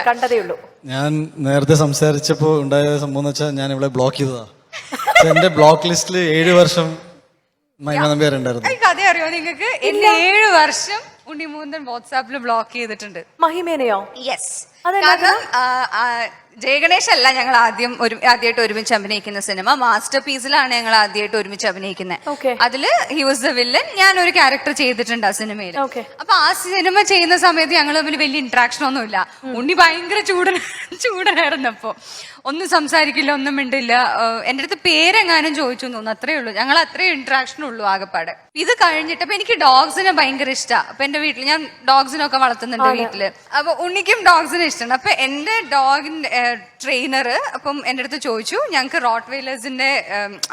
കണ്ടതേ ഉള്ളൂ. ഞാൻ നേരത്തെ സംസാരിച്ചപ്പോ ഉണ്ടായ സംഭവം എന്ന് വെച്ചാൽ ഞാൻ ഇവിടെ ബ്ലോക്ക് ചെയ്തതാ. എന്റെ ബ്ലോക്ക് ലിസ്റ്റിൽ 7 വർഷം മഹിമ നമ്പ്യാർ ഉണ്ടായിരുന്നു. കഥ അറിയോ നിങ്ങൾക്ക്? എന്നെ 7 വർഷം ഉണ്ണിമൂന്തൻ വാട്സാപ്പിൽ ബ്ലോക്ക് ചെയ്തിട്ടുണ്ട്. മഹിമേനെയോ? യെസ്. കാരണം ജയഗണേഷ് അല്ല ഞങ്ങൾ ആദ്യമായിട്ട് ഒരുമിച്ച് അഭിനയിക്കുന്ന സിനിമ. മാസ്റ്റർ പീസിലാണ് ഞങ്ങൾ ആദ്യമായിട്ട് ഒരുമിച്ച് അഭിനയിക്കുന്നത്. അതില് ഹി വാസ് ദ വില്ലൻ. ഞാൻ ഒരു ക്യാരക്ടർ ചെയ്തിട്ടുണ്ട് ആ സിനിമയിൽ. അപ്പൊ ആ സിനിമ ചെയ്യുന്ന സമയത്ത് ഞങ്ങൾ തമ്മിൽ വലിയ ഇന്ററാക്ഷൻ ഒന്നുമില്ല. ഉണ്ണി ഭയങ്കര ചൂടനായിരുന്നപ്പോ ഒന്നും സംസാരിക്കില്ല, ഒന്നും മിണ്ടില്ല. എന്റെ അടുത്ത് പേരെങ്ങാനും ചോദിച്ചു തോന്നുന്നു, അത്രേ ഉള്ളൂ. ഞങ്ങൾ അത്രയും ഇന്ററാക്ഷൻ ഉള്ളൂ ആകെപ്പാടെ. ഇത് കഴിഞ്ഞിട്ട് അപ്പൊ എനിക്ക് ഡോഗ്സിനെ ഭയങ്കര ഇഷ്ടമാണ്. അപ്പൊ എന്റെ വീട്ടിൽ ഞാൻ ഡോഗ്സിനൊക്കെ വളർത്തുന്നുണ്ട് വീട്ടില്. അപ്പൊ ഉണ്ണിക്കും ഡോഗ്സിനെ ഇഷ്ടമാണ്. അപ്പൊ എന്റെ ഡോഗിന്റെ ട്രെയിനർ അപ്പം എന്റെ അടുത്ത് ചോദിച്ചു, ഞങ്ങൾക്ക് റോട്ട് വെയിലേഴ്സിന്റെ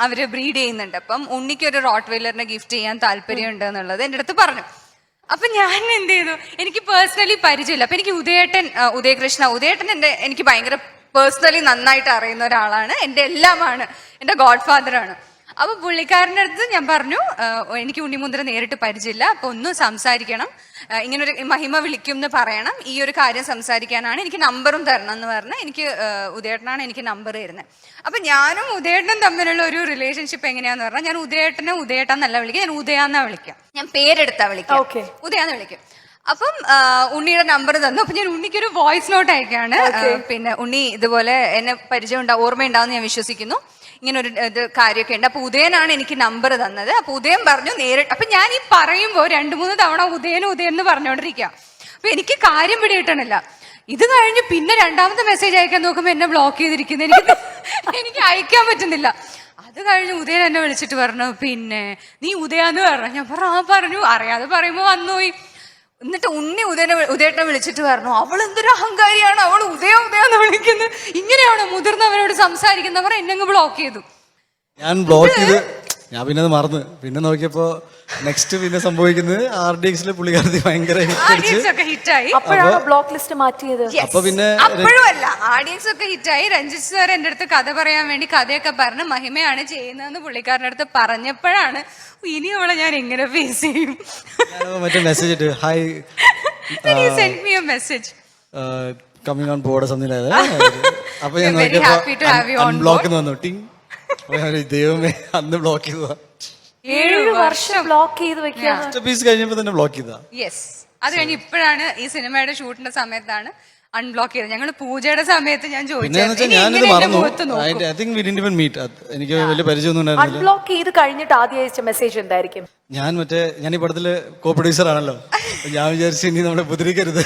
അവര് ബ്രീഡ് ചെയ്യുന്നുണ്ട്, അപ്പം ഉണ്ണിക്ക് ഒരു റോട്ട് വെയിലറിനെ ഗിഫ്റ്റ് ചെയ്യാൻ താല്പര്യമുണ്ട് എന്നുള്ളത് എന്റെ അടുത്ത് പറഞ്ഞു. അപ്പൊ ഞാൻ എന്ത് ചെയ്തു, എനിക്ക് പേഴ്സണലി പരിചയമില്ല. അപ്പൊ എനിക്ക് ഉദയകൃഷ്ണൻ എനിക്ക് ഭയങ്കര പേഴ്സണലി നന്നായിട്ട് അറിയുന്ന ഒരാളാണ്, എന്റെ എല്ലാമാണ്, എന്റെ ഗോഡ് ഫാദറാണ്. അപ്പൊ പുള്ളിക്കാരൻ്റെ അടുത്ത് ഞാൻ പറഞ്ഞു, എനിക്ക് ഉണ്ണിമുദ്ര നേരിട്ട് പരിചയമില്ല, അപ്പൊ ഒന്ന് സംസാരിക്കണം, ഇങ്ങനൊരു മഹിമ വിളിക്കും എന്ന് പറയണം, ഈ ഒരു കാര്യം സംസാരിക്കാനാണ്, എനിക്ക് നമ്പറും തരണം എന്ന് പറഞ്ഞ് എനിക്ക് ഉദയേട്ടനാണ് എനിക്ക് നമ്പർ തരുന്നത്. അപ്പൊ ഞാനും ഉദയേട്ടനും തമ്മിലുള്ള ഒരു റിലേഷൻഷിപ്പ് എങ്ങനെയാന്ന് പറഞ്ഞാൽ, ഞാൻ ഉദയേട്ടനെ ഉദയേട്ടന്നല്ല വിളിക്കുക, ഞാൻ ഉദയാന്നാ വിളിക്കാം, ഞാൻ പേരെടുത്താ വിളിക്കാം, ഉദയാന്ന് വിളിക്കും. അപ്പം ഉണ്ണിയുടെ നമ്പർ തന്നു. അപ്പൊ ഞാൻ ഉണ്ണിക്കൊരു വോയിസ് നോട്ട് അയക്കാണ്. പിന്നെ ഉണ്ണി ഇതുപോലെ എന്നെ ഓർമ്മയുണ്ടാവുമെന്ന് ഞാൻ വിശ്വസിക്കുന്നു, ഇങ്ങനെ ഒരു ഇത് കാര്യമൊക്കെ ഉണ്ട്. അപ്പൊ ഉദയനാണ് എനിക്ക് നമ്പർ തന്നത്. അപ്പൊ ഉദയൻ പറഞ്ഞു നേരിട്ട്. അപ്പൊ ഞാൻ ഈ പറയുമ്പോ 2-3 തവണ ഉദയൻ എന്ന് പറഞ്ഞുകൊണ്ടിരിക്കാം. അപ്പൊ എനിക്ക് കാര്യം പിടികിട്ടണില്ല. ഇത് കഴിഞ്ഞ് പിന്നെ 2ാമത്തെ മെസ്സേജ് അയക്കാൻ നോക്കുമ്പോ എന്നെ ബ്ലോക്ക് ചെയ്തിരിക്കുന്നത്, എനിക്ക് അയക്കാൻ പറ്റുന്നില്ല. അത് കഴിഞ്ഞ് ഉദയൻ എന്നെ വിളിച്ചിട്ട് പറഞ്ഞു, പിന്നെ നീ ഉദയാന്ന് പറഞ്ഞു. ഞാൻ പറഞ്ഞു അറിയാതെ പറയുമ്പോ വന്നുപോയി. എന്നിട്ട് ഉണ്ണി ഉദയേട്ടനെ വിളിച്ചിട്ട് പറഞ്ഞു, അവൾ എന്തൊരു അഹങ്കാരിയാണ്, അവൾ ഉദയാന്ന് വിളിക്കുന്നത്, ഇങ്ങനെയാണോ മുതിർന്നവരോട് സംസാരിക്കുന്നവർ? എന്നെ ബ്ലോക്ക് ചെയ്തു. ഞാൻ ബ്ലോക്ക് ചെയ്ത് ഞാൻ പിന്നെ അത് മറന്നു. പിന്നെ നോക്കിയപ്പോ നെക്സ്റ്റ് പിന്നെ സംഭവിക്കുന്നത് RDXലെ പുള്ളിക്കാരത്തി ഭയങ്കര ഹിറ്റായി. അപ്പോഴാണ് ബ്ലോക്ക് ലിസ്റ്റ് മാറ്റിയത്. അപ്പൊ പിന്നെ അപ്പോഴുമല്ല, RDX ഒക്കെ ഹിറ്റായി. രഞ്ജിത്ത് സാർ എന്റെ അടുത്ത് കഥ പറയാൻ വേണ്ടി കഥയൊക്കെ പറഞ്ഞ് മഹിമയാണ് ചെയ്യുന്നതെന്ന് പുള്ളിക്കാരൻ്റെ അടുത്ത് പറഞ്ഞപ്പോഴാണ് ഇനി അവളെ ഞാൻ എങ്ങനെ ഫേസ് ചെയ്യും. മറ്റേ മെസ്സേജ് ഇട്ട് hi message coming on board something like that. അപ്പൊ ഞാൻ നോക്കിയപ്പോ അൺബ്ലോക്ക് വന്നു. ദൈവമേ, അന്ന് ബ്ലോക്ക് ചെയ്തതാ. 7 വർഷം ബ്ലോക്ക് ചെയ്ത് വെക്കുക. പീസ് കഴിഞ്ഞപ്പോ തന്നെ ബ്ലോക്ക് ചെയ്താ. യെസ്. അത് കഴിഞ്ഞ് ഇപ്പോഴാണ് ഈ സിനിമയുടെ ഷൂട്ടിന്റെ സമയത്താണ് അൺബ്ലോക്ക് ചെയ്തത്. ഞങ്ങൾ പൂജയുടെ സമയത്ത് ഞാൻ എനിക്ക് വലിയ പരിചയമൊന്നും അൺബ്ലോക്ക് ചെയ്ത് കഴിഞ്ഞിട്ട് ആദ്യം അയച്ച മെസ്സേജ് എന്തായിരിക്കും? ഞാൻ ഈ പടത്തില് കോ പ്രൊഡ്യൂസർ ആണല്ലോ, ഞാൻ വിചാരിച്ചു ഇനി നമ്മളെ ഉപദ്രവിക്കരുത്.